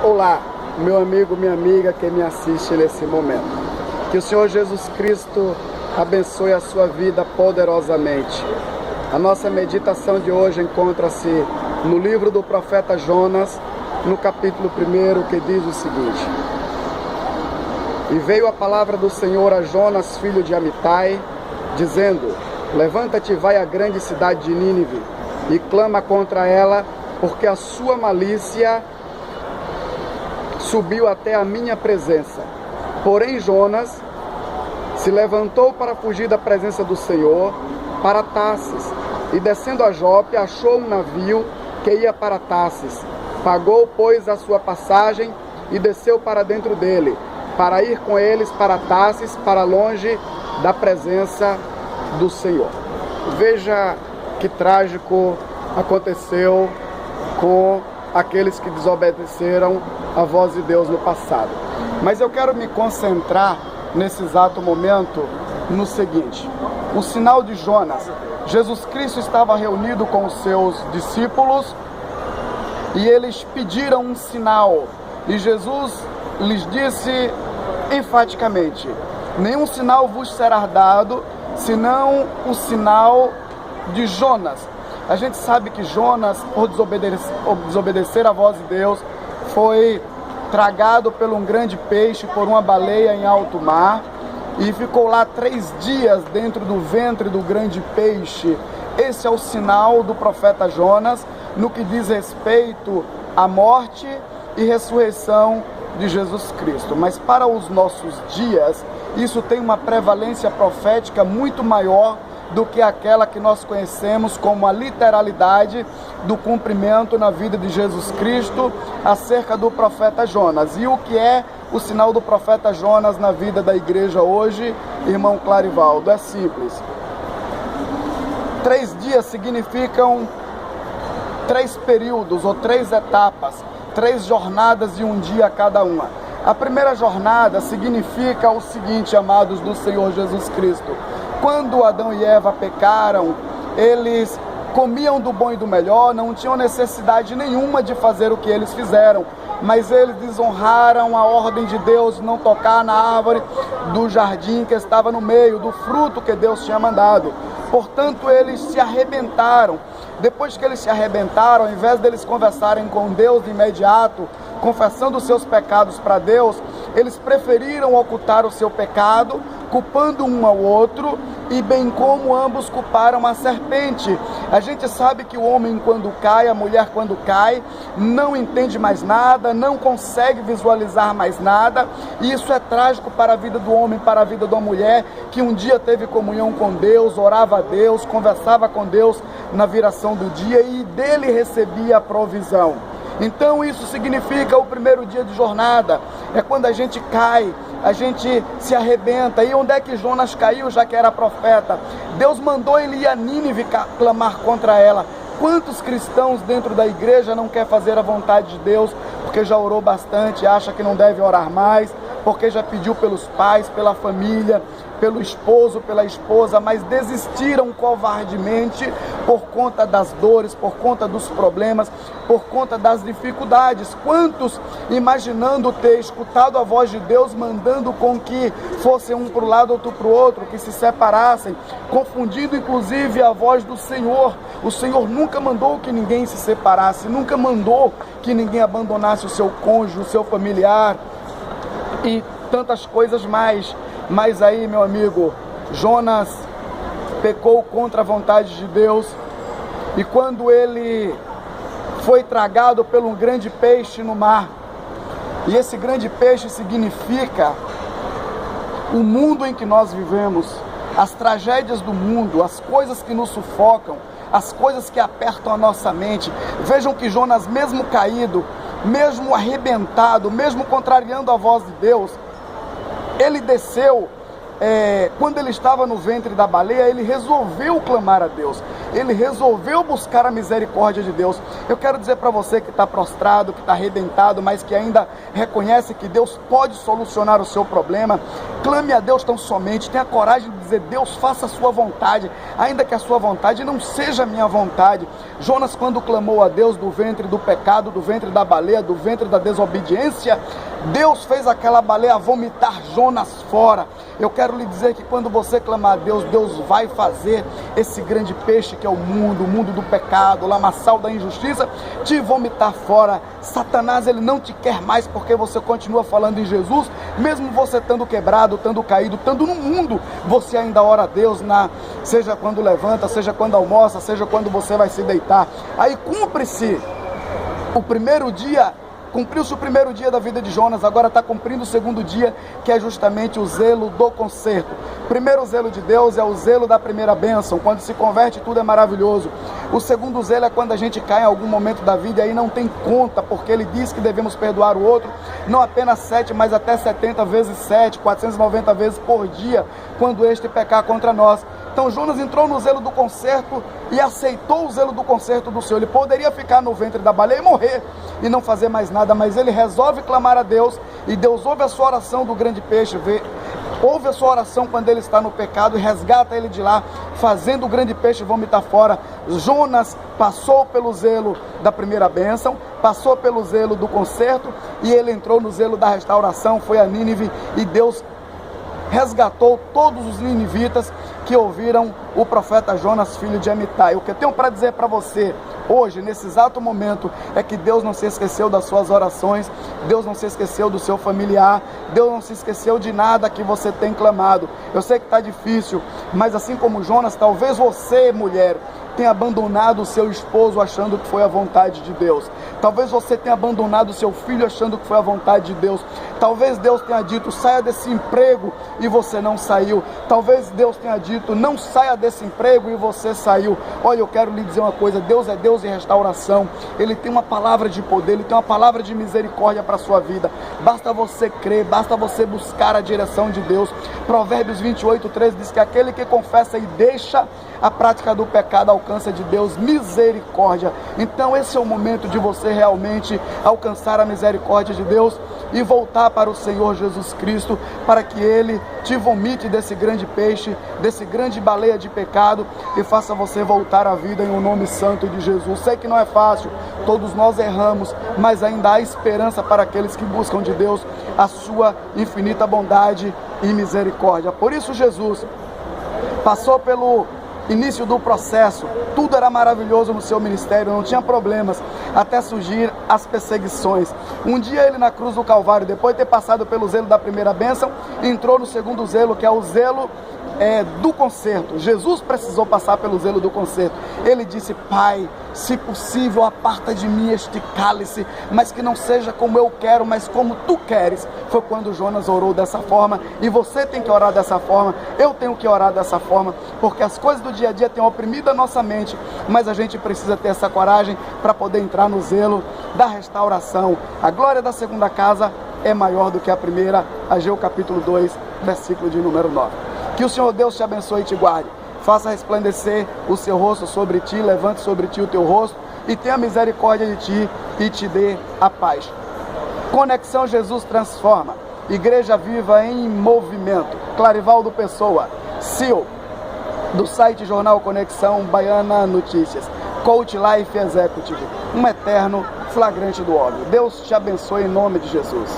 Olá, meu amigo, minha amiga que me assiste nesse momento. Que o Senhor Jesus Cristo abençoe a sua vida poderosamente. A nossa meditação de hoje encontra-se no livro do profeta Jonas, no capítulo 1, que diz o seguinte: E veio a palavra do Senhor a Jonas, filho de Amitai, dizendo: Levanta-te e vai à grande cidade de Nínive, e clama contra ela, porque a sua malícia subiu até a minha presença. Porém Jonas se levantou para fugir da presença do Senhor para Tarsis, e descendo a Jope, achou um navio que ia para Tarsis. Pagou, pois, a sua passagem e desceu para dentro dele, para ir com eles para Tarsis, para longe da presença do Senhor. Veja que trágico aconteceu com aqueles que desobedeceram a voz de Deus no passado. Mas eu quero me concentrar nesse exato momento no seguinte: o sinal de Jonas. Jesus Cristo estava reunido com os seus discípulos e eles pediram um sinal, e Jesus lhes disse enfaticamente: nenhum sinal vos será dado, senão o sinal de Jonas. A gente sabe que Jonas, por desobedecer a voz de Deus, foi tragado por um grande peixe, por uma baleia em alto mar, e ficou lá 3 dias dentro do ventre do grande peixe. Esse é o sinal do profeta Jonas no que diz respeito à morte e ressurreição de Jesus Cristo. Mas para os nossos dias, isso tem uma prevalência profética muito maior do que aquela que nós conhecemos como a literalidade do cumprimento na vida de Jesus Cristo acerca do profeta Jonas. E o que é o sinal do profeta Jonas na vida da igreja hoje, irmão Clarivaldo? É simples. 3 dias significam 3 períodos ou 3 etapas, 3 jornadas de um dia cada uma. A primeira jornada significa o seguinte, amados do Senhor Jesus Cristo: quando Adão e Eva pecaram, eles comiam do bom e do melhor, não tinham necessidade nenhuma de fazer o que eles fizeram, mas eles desonraram a ordem de Deus de não tocar na árvore do jardim que estava no meio, do fruto que Deus tinha mandado. Portanto, eles se arrebentaram. Depois que eles se arrebentaram, ao invés deles conversarem com Deus de imediato, confessando os seus pecados para Deus, eles preferiram ocultar o seu pecado, culpando um ao outro, e bem como ambos culparam a serpente. A gente sabe que o homem quando cai, a mulher quando cai, não entende mais nada, não consegue visualizar mais nada, e isso é trágico para a vida do homem, para a vida da mulher, que um dia teve comunhão com Deus, orava a Deus, conversava com Deus na viração do dia, e dele recebia a provisão. Então isso significa o primeiro dia de jornada, é quando a gente cai, a gente se arrebenta. E onde é que Jonas caiu, já que era profeta? Deus mandou ele ir a Nínive clamar contra ela. Quantos cristãos dentro da igreja não quer fazer a vontade de Deus, porque já orou bastante, acha que não deve orar mais, porque já pediu pelos pais, pela família, pelo esposo, pela esposa, mas desistiram covardemente por conta das dores, por conta dos problemas, por conta das dificuldades. Quantos, imaginando ter escutado a voz de Deus, mandando com que fossem um para o lado, outro para o outro, que se separassem, confundindo inclusive a voz do Senhor. O Senhor nunca mandou que ninguém se separasse, nunca mandou que ninguém abandonasse o seu cônjuge, o seu familiar e tantas coisas mais. Mas aí, meu amigo, Jonas pecou contra a vontade de Deus, e quando ele foi tragado por um grande peixe no mar, e esse grande peixe significa o mundo em que nós vivemos, as tragédias do mundo, as coisas que nos sufocam, as coisas que apertam a nossa mente. Vejam que Jonas, mesmo caído, mesmo arrebentado, mesmo contrariando a voz de Deus, ele desceu quando ele estava no ventre da baleia, ele resolveu clamar a Deus, ele resolveu buscar a misericórdia de Deus. Eu quero dizer para você que está prostrado, que está arrebentado, mas que ainda reconhece que Deus pode solucionar o seu problema, clame a Deus tão somente, tenha coragem de dizer: Deus, faça a sua vontade, ainda que a sua vontade não seja a minha vontade. Jonas, quando clamou a Deus do ventre do pecado, do ventre da baleia, do ventre da desobediência, Deus fez aquela baleia vomitar Jonas fora. Eu quero lhe dizer que quando você clamar a Deus, Deus vai fazer esse grande peixe que é o mundo do pecado, o lamaçal da injustiça, te vomitar fora. Satanás, ele não te quer mais porque você continua falando em Jesus, mesmo você estando quebrado, estando caído, estando no mundo, você ainda ora a Deus, seja quando levanta, seja quando almoça, seja quando você vai se deitar. Aí cumpre-se o primeiro dia. Cumpriu-se o primeiro dia da vida de Jonas, agora está cumprindo o segundo dia, que é justamente o zelo do conserto. O primeiro zelo de Deus é o zelo da primeira bênção, quando se converte tudo é maravilhoso. O segundo zelo é quando a gente cai em algum momento da vida e aí não tem conta, porque ele diz que devemos perdoar o outro, não apenas 7, mas até 70 vezes 7, 490 vezes por dia, quando este pecar contra nós. Então Jonas entrou no zelo do conserto e aceitou o zelo do conserto do Senhor. Ele poderia ficar no ventre da baleia e morrer e não fazer mais nada, mas ele resolve clamar a Deus, e Deus ouve a sua oração do grande peixe, ouve a sua oração quando ele está no pecado e resgata ele de lá, fazendo o grande peixe vomitar fora. Jonas passou pelo zelo da primeira bênção, passou pelo zelo do conserto, e ele entrou no zelo da restauração, foi a Nínive, e Deus resgatou todos os ninivitas que ouviram o profeta Jonas, filho de Amitai. O que eu tenho para dizer para você hoje, nesse exato momento, é que Deus não se esqueceu das suas orações, Deus não se esqueceu do seu familiar, Deus não se esqueceu de nada que você tem clamado. Eu sei que está difícil, mas assim como Jonas, talvez você, mulher, tenha abandonado o seu esposo achando que foi a vontade de Deus. Talvez você tenha abandonado o seu filho achando que foi a vontade de Deus. Talvez Deus tenha dito: saia desse emprego, e você não saiu. Talvez Deus tenha dito: não saia desse emprego, e você saiu. Olha, eu quero lhe dizer uma coisa: Deus é Deus de restauração. Ele tem uma palavra de poder, Ele tem uma palavra de misericórdia para a sua vida. Basta você crer, basta você buscar a direção de Deus. Provérbios 28:13 diz que aquele que confessa e deixa a prática do pecado alcança de Deus misericórdia. Então esse é o momento de você realmente alcançar a misericórdia de Deus e voltar para o Senhor Jesus Cristo, para que Ele te vomite desse grande peixe, desse grande baleia de pecado, e faça você voltar à vida em um nome santo de Jesus. Sei que não é fácil, todos nós erramos, mas ainda há esperança para aqueles que buscam de Deus a sua infinita bondade e misericórdia. Por isso Jesus passou pelo início do processo, tudo era maravilhoso no seu ministério, não tinha problemas, até surgir as perseguições. Um dia ele, na cruz do Calvário, depois de ter passado pelo zelo da primeira bênção, entrou no segundo zelo, que é o zelo do conserto. Jesus precisou passar pelo zelo do conserto. Ele disse: Pai, se possível, aparta de mim este cálice, mas que não seja como eu quero, mas como tu queres. Foi quando Jonas orou dessa forma, e você tem que orar dessa forma, eu tenho que orar dessa forma, porque as coisas do dia a dia têm oprimido a nossa mente, mas a gente precisa ter essa coragem para poder entrar no zelo da restauração. A glória da segunda casa é maior do que a primeira. Ageu capítulo 2, versículo de número 9. Que o Senhor Deus te abençoe e te guarde, faça resplandecer o seu rosto sobre ti, levante sobre ti o teu rosto e tenha misericórdia de ti e te dê a paz. Conexão Jesus Transforma, Igreja Viva em Movimento, Clarivaldo Pessoa, CEO do site Jornal Conexão Baiana Notícias, Coach Life Executive, um eterno flagrante do óbvio. Deus te abençoe em nome de Jesus.